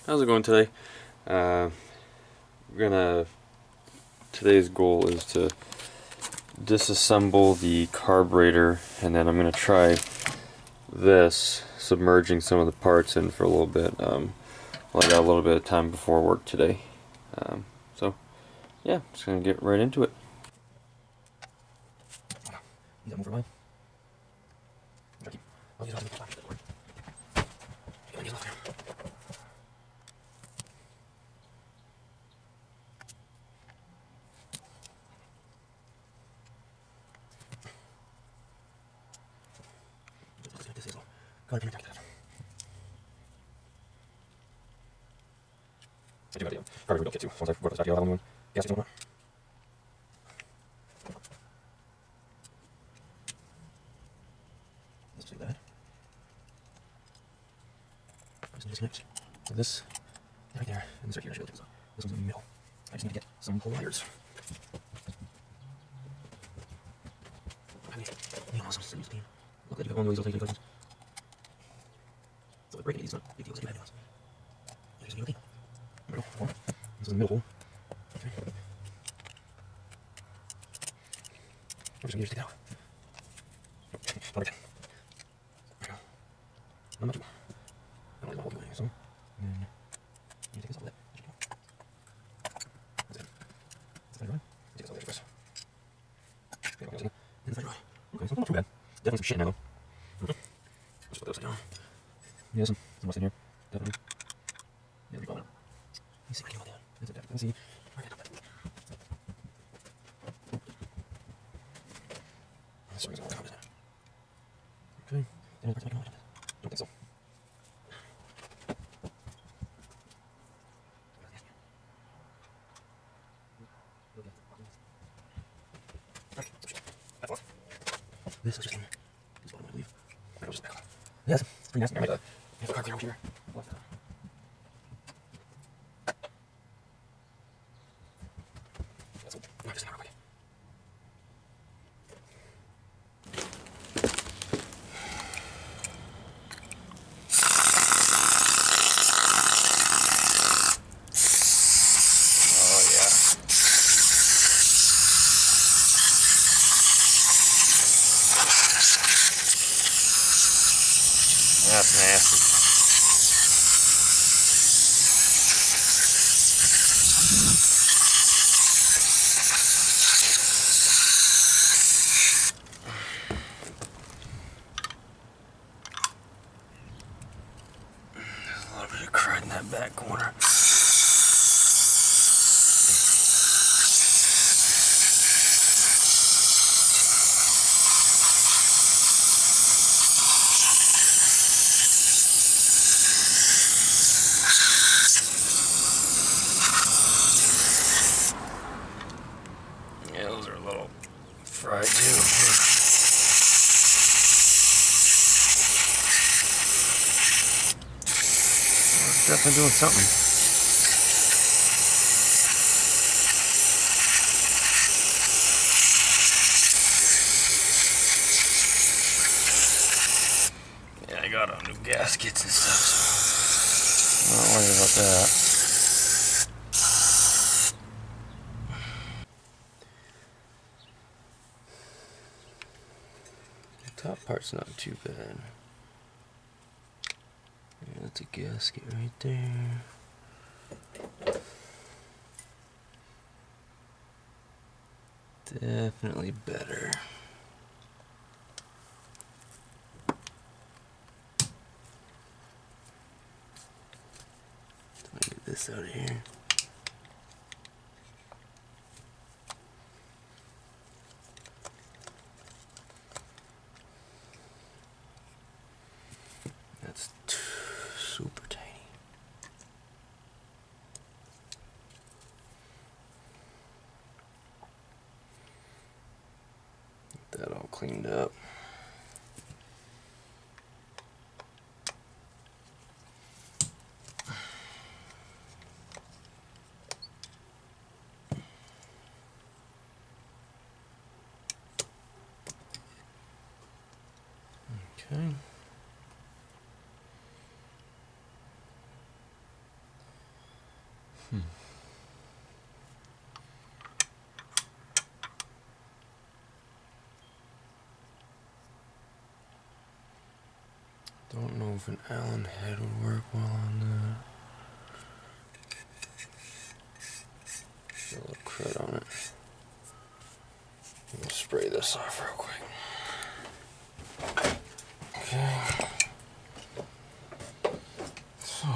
How's it going today? We're gonna Today's goal is to disassemble the carburetor, and then I'm gonna try this, submerging some of the parts in for a little bit. Well, I got a little bit of time before work today, so yeah, just gonna get right into it. Use that move for a while. I'll use it on the top. Use left here. Disable. Go ahead and take that. I do have the carburetor built kit too. Once I work this out, I'll have one. Gas is on. Let's do that. Just disconnect. So this right there, and this right here, I should be able to. This one's in the middle. I just need to get some pliers. Awesome. Look like you got one of these, I'll take it. So the breaking these is not big deal, it's not bad deals. Here's the middle one. This is the middle hole. Okay. I'm just gonna take it out. Okay, not again. There we go. I'm not too. I don't like the whole thing, so. And then you take this off of that. There you go. That's it. That's the right. Take this off the edge first. Okay, I'm using it. And the right. Okay, so not too bad. Definitely some shit now. Let's put that upside down. Yeah, some rust in here. Definitely. Yeah, we got it. Let's see what came out there. That's it. Let's see. Okay. This one's all covered. Okay. There's parts I don't think so. This is just in this bottom, I believe. I go just back on. Yes, it's pretty nasty. I have a car clear over here. That's what. No, just not real quick. That's nasty. There's a little bit of crud in that back corner. Yeah, those are a little fried too. It's definitely doing something. Yeah, I got on new gaskets and stuff, so I'm not worried about that. The top part's not too bad. Yeah, that's a gasket right there. Definitely better. Let me get this out of here. That's super tiny. Get that all cleaned up. Okay. Don't know if an Allen head would work well on that. A little crud on it. I'm gonna spray this off real quick. Okay. So.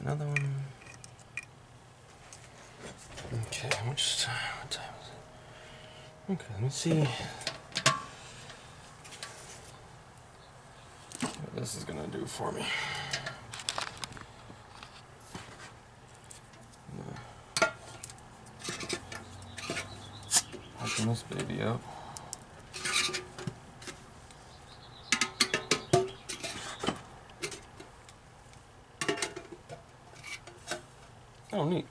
Another one. Okay, what time is it? Okay, let me see what this is gonna do for me. Open this baby up. Oh, neat.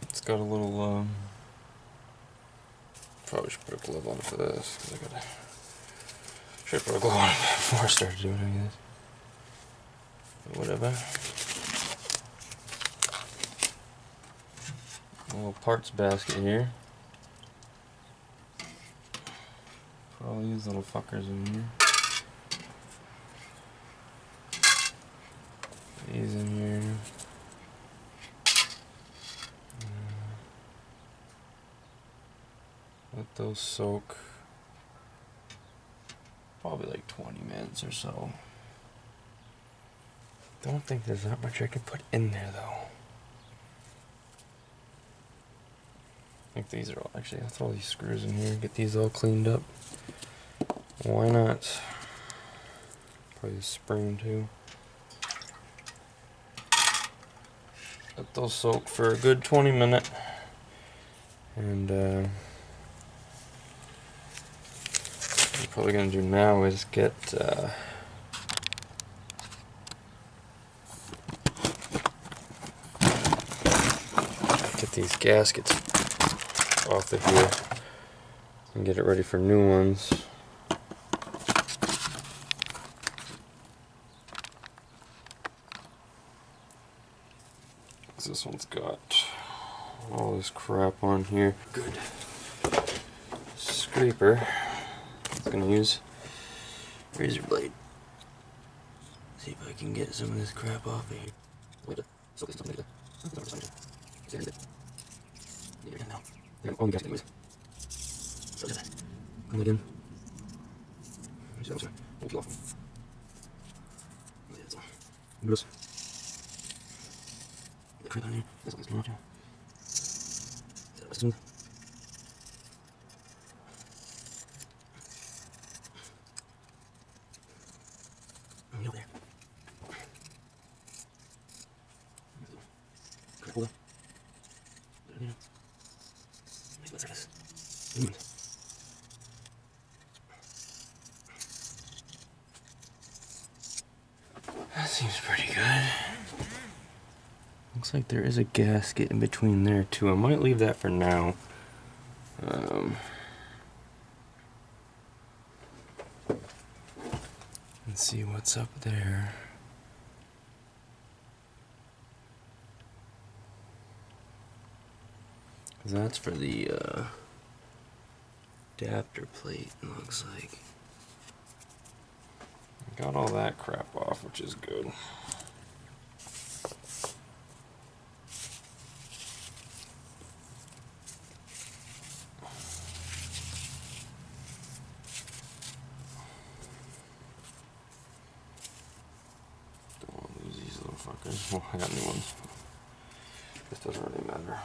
It's got a little, probably should put a glove on for this, because should put a glove on before I started doing any of this. But whatever. A little parts basket here. Put all these little fuckers in here. These in here. Let those soak probably like 20 minutes or so. Don't think there's that much I can put in there though. I think these are all, actually I'll throw these screws in here and get these all cleaned up. Why not? Probably the spring too. Let those soak for a good 20 minutes. And what I'm probably going to do now is get these gaskets off of here and get it ready for new ones. This one's got all this crap on here. Good scraper. I'm gonna use razor blade. See if I can get some of this crap off of here. Wait, so this is something like that. Oh, you anyways. So that. Come again. We'll peel off. Bruce. The crap on here. That's what it's not. Is that smooth? Over there. Crap over. Yeah. Nice butts are this. That seems pretty good. Looks like there is a gasket in between there too. I might leave that for now. Let's see what's up there. That's for the adapter plate, it looks like. Got all that crap off, which is good. Don't want to lose these little fuckers. Well, I got new ones. This doesn't really matter.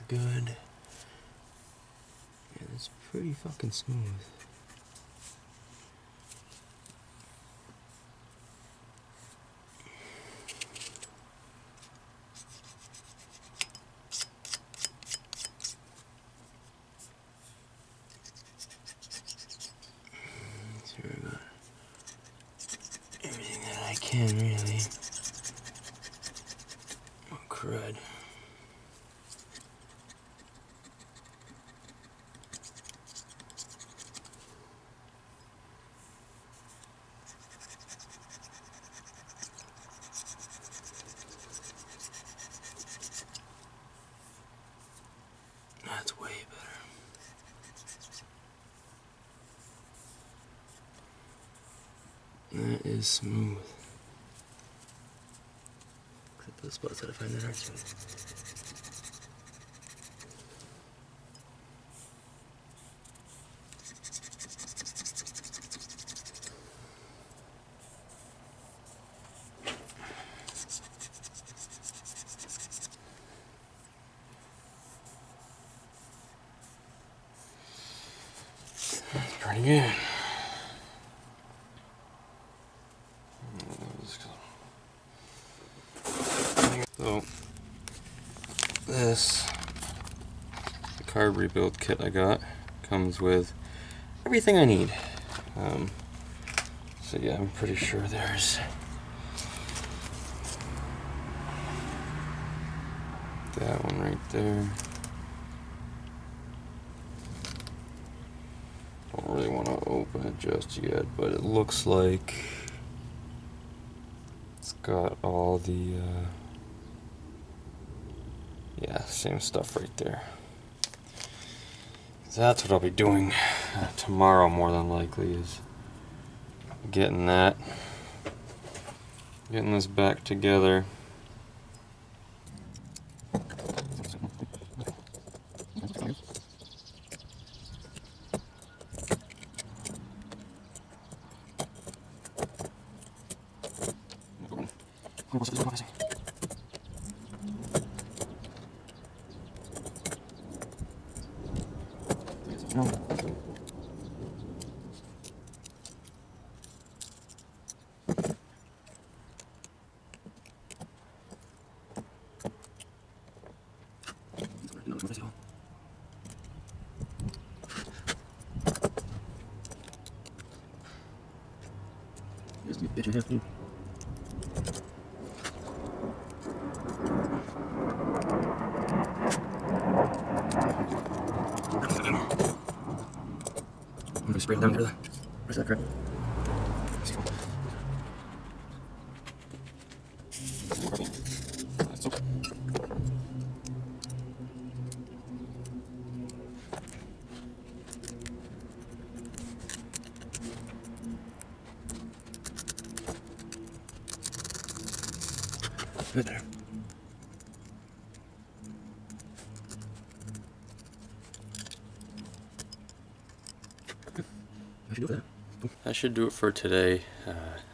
good. And it's pretty fucking smooth. Here we go. Everything that I can, really. Oh, crud. That's way better. That is smooth. Except those spots that I find that aren't smooth. That's pretty good. So, this, the carb rebuild kit I got, comes with everything I need. So yeah, I'm pretty sure there's that one right there. Don't really want to open it just yet, but it looks like it's got all the yeah, same stuff right there. So that's what I'll be doing tomorrow, more than likely, is getting this back together. Bitch, I have to. I'm gonna spray it down there. Where's that crap? Good there. I should do it for today.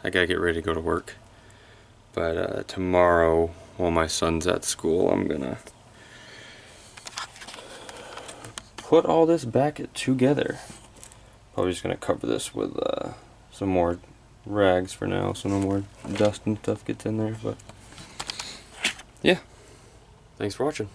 I gotta get ready to go to work. But tomorrow, while my son's at school, I'm gonna put all this back together. Probably just gonna cover this with some more rags for now, so no more dust and stuff gets in there. But yeah, thanks for watching.